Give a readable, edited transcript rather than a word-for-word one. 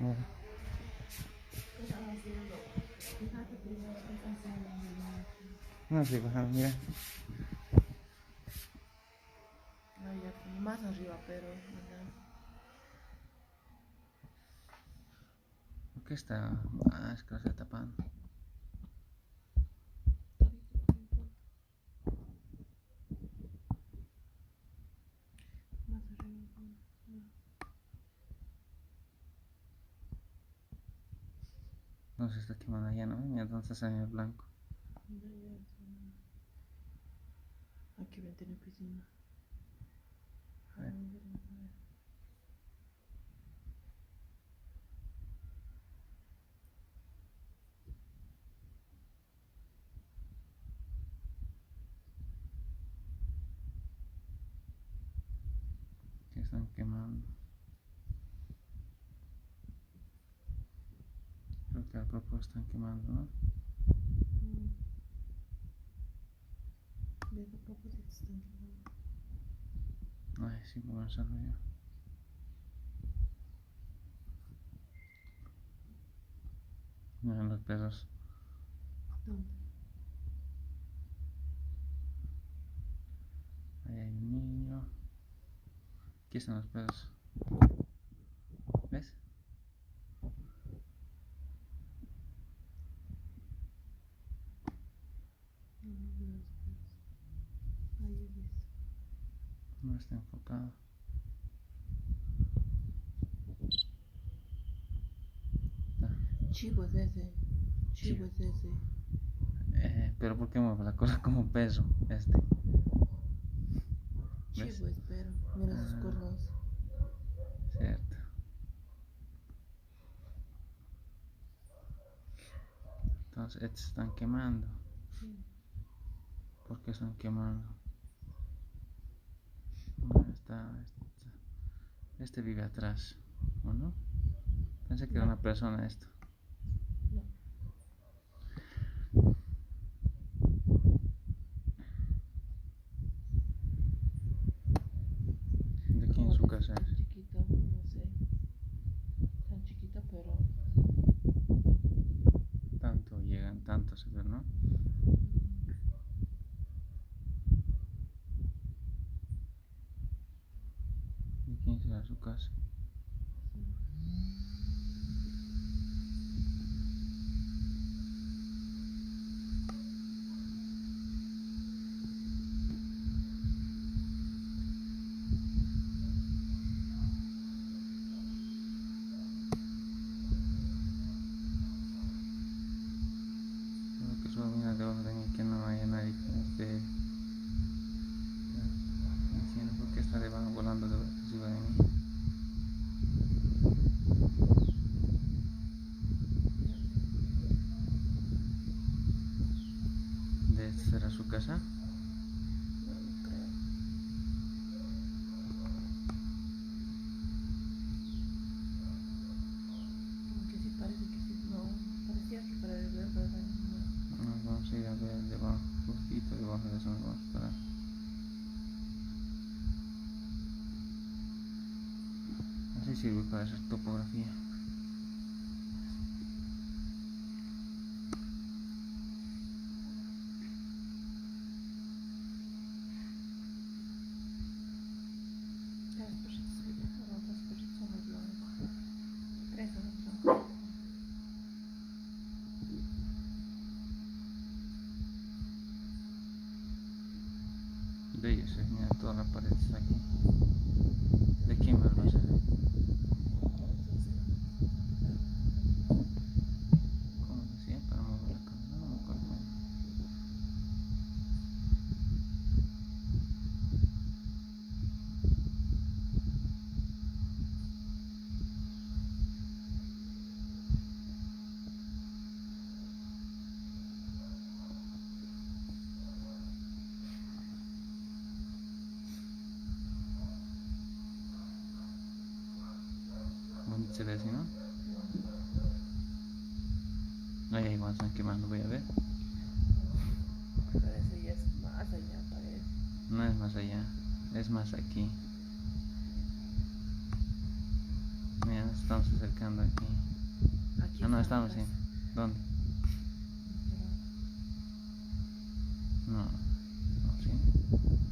Claro. Estás haciendo. Fíjate primero qué estás haciendo. No estoy bajando, mira. Ay, ya, como más arriba, pero. ¿Verdad? ¿Por qué está? Ah, es que lo está tapando. Más arriba. No se está quemando allá, ¿no? Mira dónde está saliendo el blanco. Aquí ven, tiene piscina. A ver. Que están quemando. Creo que a propósito están quemando, ¿no? De a poco se te están quemando. Ay, sí, como no salgo yo. Miren los perros. ¿Dónde? Ahí hay un niño. Aquí están los perros. ¿Ves? No, no veo los perros. Ahí he visto. No está enfocado. Chivo es ese. Chivo es ese. Pero ¿por qué mueve la cola como perro? ¿Ves? Chivo es, pero. Mira sus cuernos. Cierto. Entonces, estos están quemando. Sí. ¿Por qué están quemando? Este vive atrás, ¿o no? Pensé que era una persona esto. No. ¿De quién su casa es? Chiquito, no sé. Tan chiquito, pero. Tanto llegan, tanto se ve, ¿no? ¿De quién será su casa? Creo que solo mira debajo de mí que no haya nadie que me esté diciendo por qué está debajo volando arriba de mí. ¿De esta será su casa? No, no creo. Como que sí parece que sí. No, parecía que para el ver, pero no. Nos vamos a ir a ver debajo, justito debajo de eso nos vamos a parar. Así sirve para hacer topografía. Las perritas que dejaron, las perritas son los blancos. Tres son los blancos. De ellos, mira toda la pared está aquí. ¿De quién más va a ser? ¿Cómo decía? Para mover la cámara, no me acuerdo. Bonito se ve así, ¿no? Ahí igual están quemando, voy a ver. Pero ese ya es más allá, parece. No es más allá, es más aquí. Mira, nos estamos acercando aquí. Aquí Ah, no, está la estamos, sí. casa. ¿Dónde? No, no, sí.